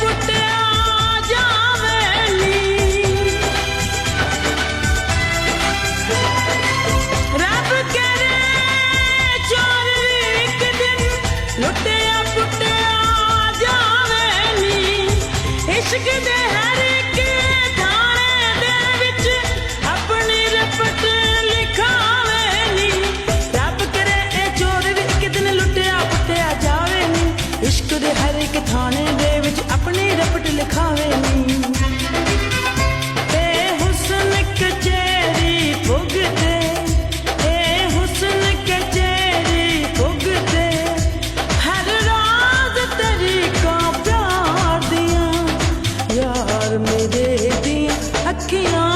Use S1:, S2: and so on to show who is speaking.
S1: ਪੁੱਟਿਆ ਜਾਵੇ ਨੀ। ਰੱਬ ਕਰੇ ਚੋਰ ਵੀ ਇੱਕ ਦਿਨ ਲੁੱਟਿਆ ਪੁੱਟਿਆ ਜਾਵੇ ਨੀ। ਇਸ਼ਕ ਦੇ ਹਰ ਇੱਕ ਥਾਣੇ ਦੇ ਵਿੱਚ ਆਪਣੀ ਰਪਟ ਲਿਖਾਵੇ ਨੀ। ਰੱਬ ਕਰੇ ਇਹ ਚੋਰ ਵੀ ਇੱਕ ਦਿਨ ਲੁੱਟਿਆ ਪੁੱਟਿਆ ਜਾਵੇ ਨੀ। ਇਸ਼ਕ ਦੇ ਹਰ ਇੱਕ ਥਾਣੇ ਦੇ ਵਿੱਚ ਆਪਣੀ ਰਪਟ ਲਿਖਾਵੇ ਨੀ। ਇਹ ਹੁਸਨ ਕਚੇਰੀ ਭੁਗਤੇ, ਇਹ ਹੁਸਨ ਕਚੇਰੀ ਭੁਗਤੇ ਹਰ ਰਾਜ਼ ਤਰੀਕਾਂ ਪਿਆਰ ਦੀਆਂ। ਯਾਰ ਮੇਰੇ ਦੀਆਂ ਅੱਖੀਆਂ